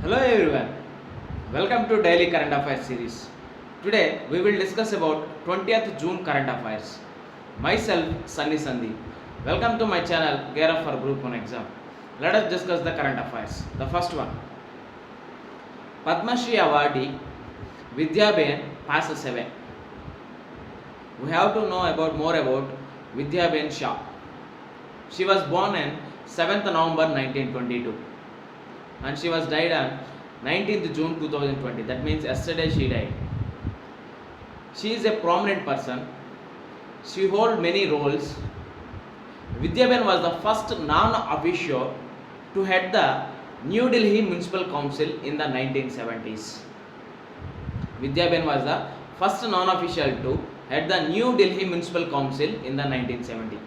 Hello everyone, welcome to Daily Current Affairs series. Today we will discuss about 20th June current affairs. Myself Sunny Sandhi. Welcome to my channel Gear Up for Group 1 exam. Let us discuss the current affairs. The first one, Padma Shri awardee Vidya Ben passes away. We have to know more about Vidya Ben Shah. She was born on 7th November 1922 and she was died on 19th June 2020. That means yesterday she died. She is a prominent person. She holds many roles. Vidyaben was the first non-official to head the New Delhi Municipal Council in the 1970s. Vidyaben was the first non-official to head the New Delhi Municipal Council in the 1970s.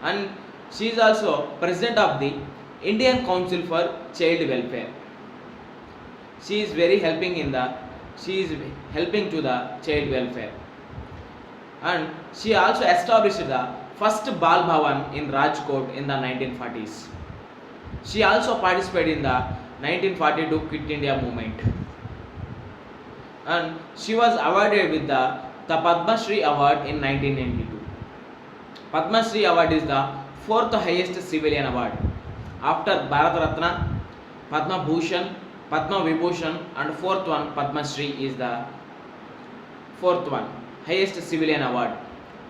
And she is also president of the Indian Council for Child Welfare. She is helping to the child welfare. And she also established the first Bal Bhavan in Rajkot in the 1940s. She also participated in the 1942 Quit India movement. And she was awarded with the Padma Shri Award in 1992. Padma Shri Award is the fourth highest civilian award after Bharat Ratna, Padma Bhushan, Padma Vibhushan, and fourth one Padma Shri is the fourth one highest civilian award,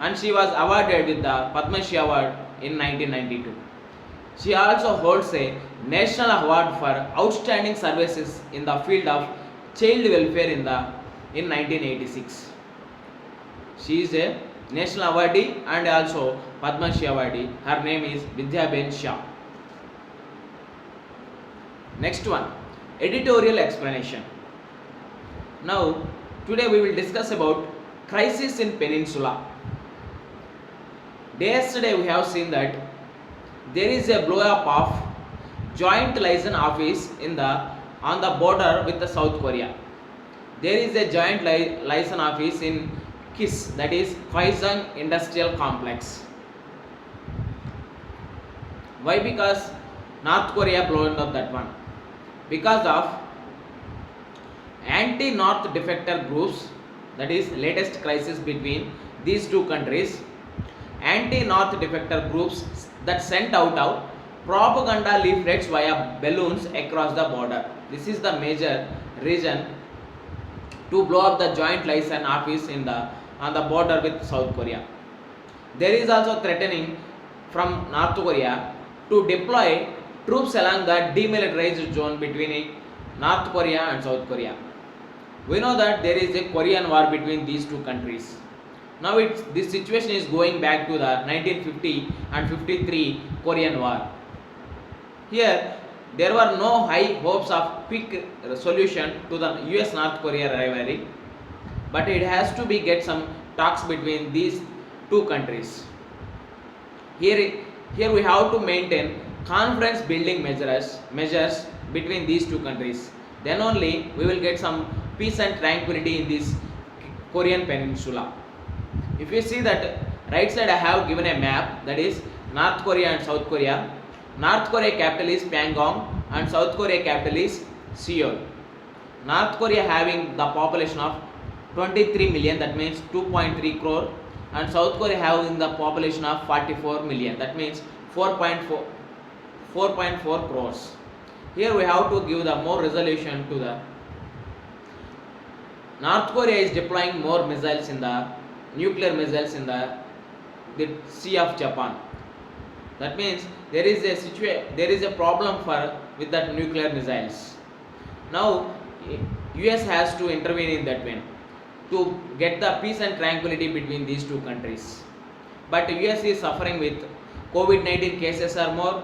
and she was awarded with the Padma Shri Award in 1992. She also holds a national award for outstanding services in the field of child welfare in 1986. She is a national awardee and also Padma Shri awardee. Her name is Vidya Ben Shah. Next one, editorial explanation. Now, today we will discuss about crisis in Peninsula. Yesterday we have seen that there is a blow up of joint liaison office on the border with the South Korea. There is a joint liaison office in KISS, that is Kaesong Industrial Complex. Why? Because North Korea blowing up that one. Because of anti-North defector groups, that is latest crisis between these two countries. Anti-North defector groups that sent out of propaganda leaflets via balloons across the border. This is the major reason to blow up the joint liaison office on the border with South Korea. There is also threatening from North Korea to deploy troops along the demilitarized zone between North Korea and South Korea. We know that there is a Korean war between these two countries. Now this situation is going back to the 1950 and 53 Korean war. Here there were no high hopes of quick solution to the US North Korea rivalry, but it has to be get some talks between these two countries. Here we have to maintain confidence building measures between these two countries. Then only we will get some peace and tranquility in this Korean peninsula. If you see that right side, I have given a map, that is North Korea and South Korea. North Korea capital is Pyongyang and South Korea capital is Seoul. North Korea having the population of 23 million, that means 2.3 crore, and South Korea having the population of 44 million, that means 4.4 crores. Here we have to give the more resolution to the North Korea is deploying more missiles in the nuclear missiles in the Sea of Japan. That means there is a problem with that nuclear missiles. Now US has to intervene in that way to get the peace and tranquility between these two countries. But US is suffering with COVID-19 cases are more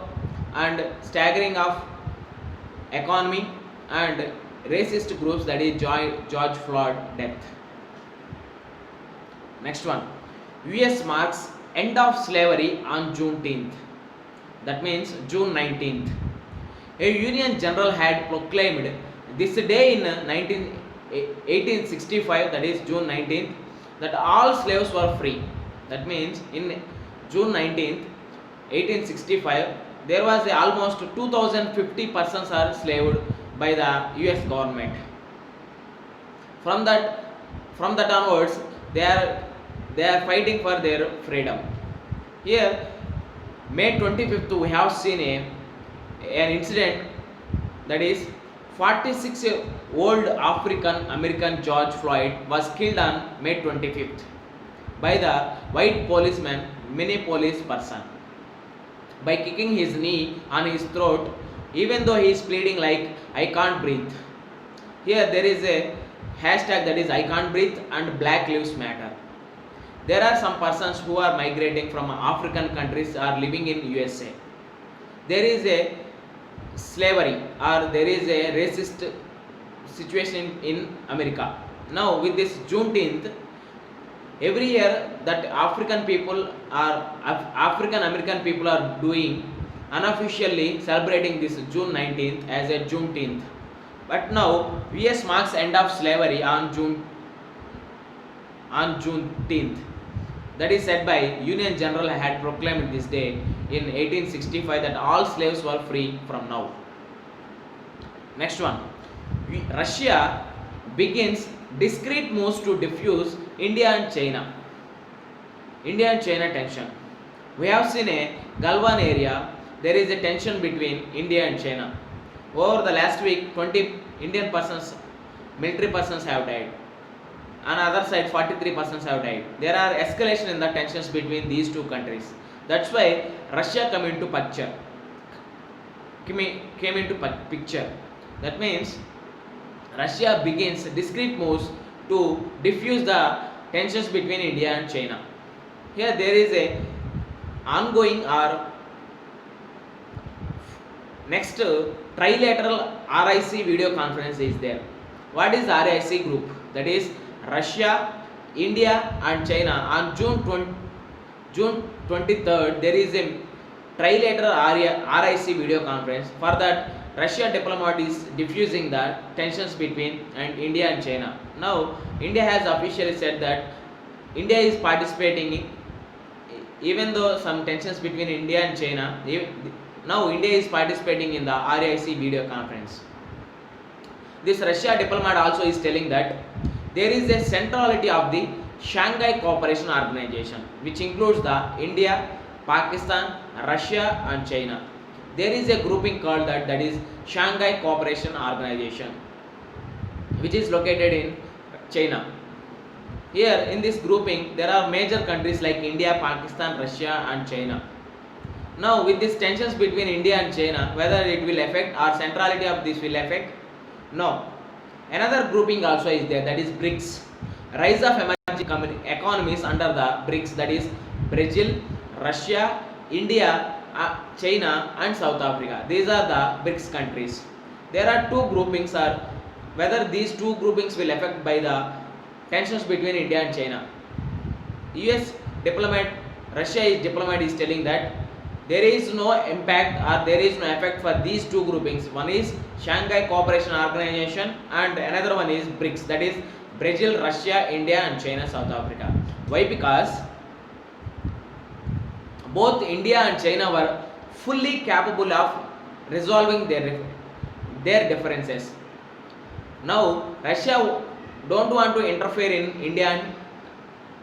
and staggering of economy and racist groups, that is George Floyd death. Next one, US marks end of slavery on Juneteenth, that means June 19th. A Union General had proclaimed this day in 1865, that is June 19th, that all slaves were free. That means in June 19th, 1865, there was almost 2050 persons are slaved by the US government. From that onwards, they are fighting for their freedom. Here, May 25th, we have seen an incident, that is 46-year-old African American George Floyd was killed on May 25th by the white policeman Minneapolis person by kicking his knee on his throat, even though he is pleading like I can't breathe. Here there is a hashtag, that is I can't breathe and Black Lives Matter. There are some persons who are migrating from African countries are living in USA. There is a slavery or there is a racist situation in America. Now with this Juneteenth, every year that African American people are doing unofficially celebrating this June 19th as a Juneteenth. But now US marks end of slavery on Juneteenth. That is said by Union General had proclaimed this day in 1865 that all slaves were free from now. Next one, Russia begins discreet moves to diffuse India and China tension. We have seen a Galwan area, there is a tension between India and China. Over the last week, 20 Indian persons, military persons have died. On the other side, 43 persons have died. There are escalation in the tensions between these two countries. That's why Russia came into picture. That means Russia begins discreet moves to diffuse the tensions between India and China. Here there is a ongoing or next trilateral RIC video conference is there. What is RIC group? That is Russia, India and China. On June 23rd, there is a trilateral RIC video conference. For that, Russia diplomat is diffusing the tensions between India and China. Now, India has officially said that India is participating, even though some tensions between India and China. Now, India is participating in the RIC video conference. This Russia diplomat also is telling that there is a centrality of the Shanghai Cooperation Organization, which includes the India, Pakistan, Russia and China. There is a grouping called that is Shanghai Cooperation Organization, which is located in China. Here in this grouping, there are major countries like India, Pakistan, Russia and China. Now with these tensions between India and China, whether it will affect or centrality of this will affect? No. Another grouping also is there, that is BRICS. Rise of emerging economies under the BRICS, that is Brazil, Russia, India, China and South Africa. These are the BRICS countries. There are two groupings, whether these two groupings will affect by the tensions between India and China. US diplomat, Russia diplomat is telling that there is no impact or there is no effect for these two groupings. One is Shanghai Cooperation Organization and another one is BRICS, that is Brazil, Russia, India and China, South Africa. Why? Because both India and China were fully capable of resolving their differences. Now Russia don't want to interfere in India and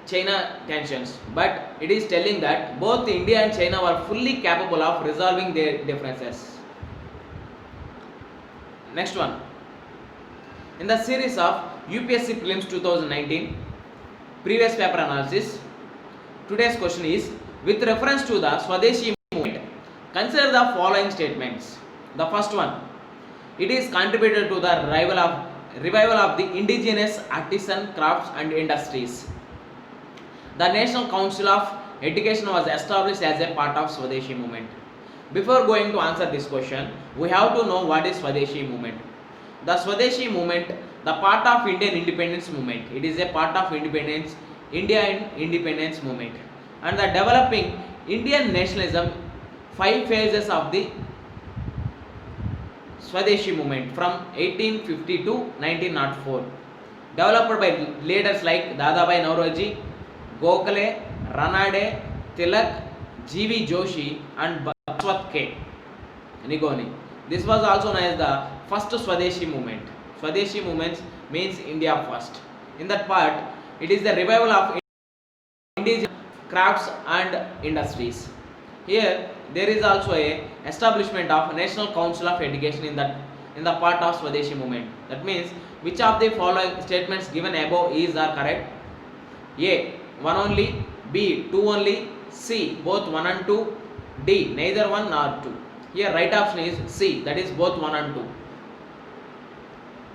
China tensions, but it is telling that both India and China were fully capable of resolving their differences. Next one, in the series of UPSC Prelims 2019 previous paper analysis, today's question is, with reference to the Swadeshi movement, consider the following statements. The first one, it is contributed to the revival of the indigenous artisan crafts and industries. The National Council of Education was established as a part of Swadeshi movement. Before going to answer this question, we have to know what is Swadeshi movement. The Swadeshi movement, the part of Indian independence movement. It is a part of Indian independence movement. And the developing Indian nationalism, 5 phases of the Swadeshi movement from 1850 to 1904. Developed by leaders like Dadabhai Naoroji, Gokhale, Ranade, Tilak, G.V. Joshi and Baswat K. Nigoni. This was also known as the first Swadeshi movement. Swadeshi movement means India first. In that part, it is the revival of indigenous crafts and industries. Here, there is also a establishment of National Council of Education in the part of Swadeshi movement. That means, which of the following statements given above is are correct? A. 1 only, B. 2 only, C. both 1 and 2, D. neither 1 nor 2. Here right option is C, that is both 1 and 2.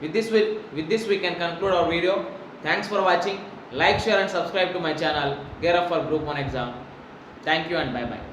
With this we can conclude our video. Thanks for watching. Like, share and subscribe to my channel. Gear up for Group 1 exam. Thank you and bye bye.